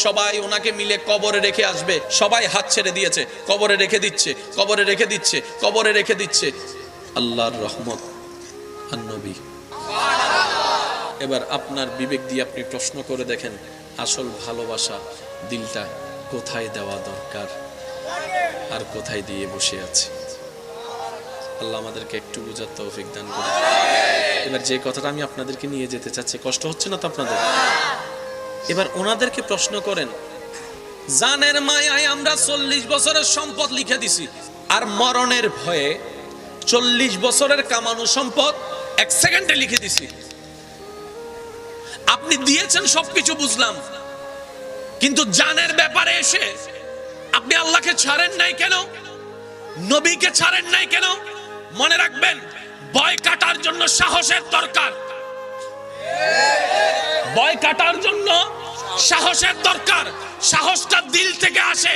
সবাই ওনাকে মিলে কবরে রেখে আসবে, সবাই হাত ছেড়ে দিয়েছে, কবরে রেখে দিচ্ছে, কবরে রেখে দিচ্ছে, কবরে রেখে দিচ্ছে। আল্লাহর রহমত আর নবী। এবার আপনার বিবেক দিয়ে আপনি প্রশ্ন করে দেখেন, আসল ভালোবাসা দিলটা কোথায় দেওয়া দরকার আর কোথায় দিয়ে বসে আছে। আল্লাহ আমাদেরকে একটু বুঝার তৌফিক দান করুন। এবার যে কথাটা আমি আপনাদেরকে নিয়ে যেতে চাচ্ছি, কষ্ট হচ্ছে না তো আপনাদের? এবার ওনাদেরকে প্রশ্ন করেন, জানের মায়ায় আমরা 40 বছরের সম্পদ লিখে দিছি, আর মরণের ভয়ে 40 বছরের কামানো সম্পদ 1 সেকেন্ডে লিখে দিছি। আপনি দিয়েছেন সবকিছু বুঝলাম, কিন্তু জানের ব্যাপারে এসে আপনি আল্লাহকে ছাড়েন নাই কেন? নবীকে ছাড়েন নাই কেন? মনে রাখবেন, ভয় কাটার জন্য সাহসের দরকার। ভয় কাটার জন্য সাহসের দরকার। সাহসটা দিল থেকে আসে।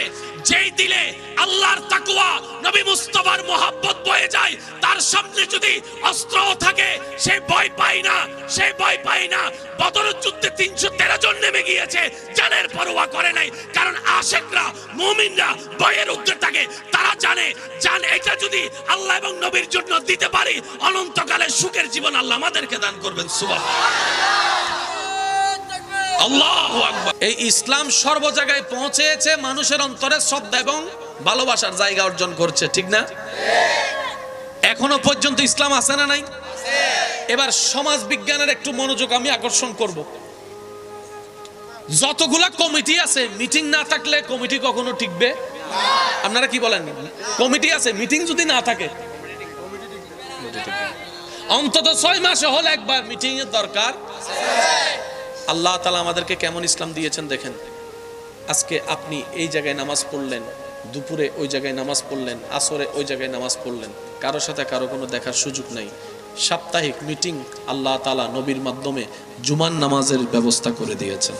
যেই দিলে আল্লাহর তাকওয়া, নবী মুস্তাফার মুহাব্বত বয়ে যায়, তার সামনে যদি অস্ত্র থাকে সে ভয় পায় না, সে ভয় পায় না। বদরের যুদ্ধে 313 জন নেমে গিয়েছে, জানের পরোয়া করে নাই, কারণ আশিকরা, মুমিনরা ভয়ের ঊর্ধ্বে থাকে। তারা জানে, জান এটা যদি আল্লাহ এবং নবীর জন্য দিতে পারি, অনন্তকালের সুখের জীবন আল্লাহ আমাদেরকে দান করবেন। সুবহানাল্লাহ, আল্লাহু আকবার। এই ইসলাম সর্ব জায়গায় পৌঁছেছে, মানুষের অন্তরে শ্রদ্ধা এবং ভালোবাসার জায়গা অর্জন করছে, ঠিক না? এখনো পর্যন্ত ইসলাম আছে না নাই? এবার সমাজ বিজ্ঞানের একটু মনোযোগ আমি আকর্ষণ করব। যতগুলা কমিটি আছে, মিটিং না থাকলে কমিটি কখনো টিকবে? আপনারা কি বলেন? কমিটি আছে, মিটিং যদি না থাকে অন্তত 6 মাসে হলে একবার মিটিং এর দরকার। আল্লাহ তাআলা আমাদেরকে কেমন ইসলাম দিয়েছেন দেখেন। আজকে আপনি এই জায়গায় নামাজ পড়লেন, দুপুরে ওই জায়গায় নামাজ পড়লেন, আসরে ওই জায়গায় নামাজ পড়লেন, কারোর সাথে কারো কোনো দেখার সুযোগ নাই। সাপ্তাহিক মিটিং আল্লাহ তাআলা নবীর মাধ্যমে জুমার নামাজের ব্যবস্থা করে দিয়েছেন।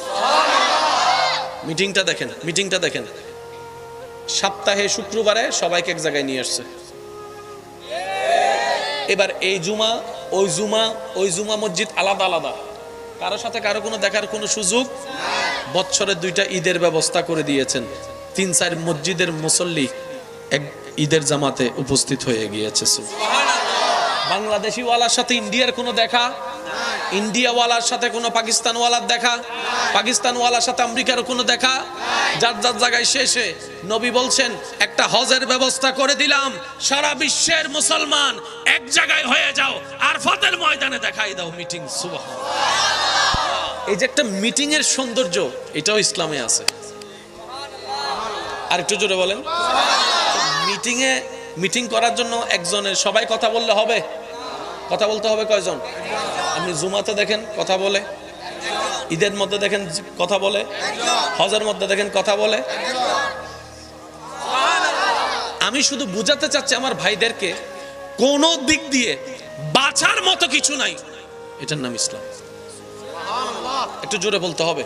মিটিংটা দেখেন, মিটিংটা দেখেন। সপ্তাহে শুক্রবারে সবাইকে এক জায়গায় নিয়ে আসছে। এবার এই জুমা, ওই জুমা, ওই জুমা মসজিদ আলাদা আলাদা, কারোর সাথে কারো কোনো দেখার কোনো সুযোগ। বছরে 2টা ঈদের ব্যবস্থা করে দিয়েছেন। 3-4 মসজিদের মুসল্লি এক ঈদের জামাতে উপস্থিত হয়ে গিয়েছে। বাংলাদেশি ওয়ালার সাথে ইন্ডিয়ার কোনো দেখা, ইন্ডিয়া ওয়ালার সাথে কোনো পাকিস্তান ওয়ালার দেখা, পাকিস্তান ওয়ালার সাথে আমেরিকার কোনো দেখা। যার যার জায়গায় শেষে নবী বলছেন, একটা হজের ব্যবস্থা করে দিলাম, সারা বিশ্বের মুসলমান এক জায়গায় হয়ে যাও, আরফাতের ময়দানে দেখাই দাও মিটিং। সুবহানাল্লাহ, এই যে একটা মিটিং এর সৌন্দর্য, এটাও ইসলামে আছে। আর একটু জোরে বলেন। মিটিং করার জন্য একজনের সবাই কথা বললে হবে? কথা বলতে হবে কয়জন? আপনি জুমাতে দেখেন কথা বলে, ঈদের মধ্যে দেখেন কথা বলে, হজের মধ্যে দেখেন কথা বলে। আমি শুধু বুঝাতে চাচ্ছি আমার ভাইদেরকে, কোন দিক দিয়ে বাঁচার মতো কিছু নাই। এটার নাম ইসলাম। একটু জোরে বলতে হবে।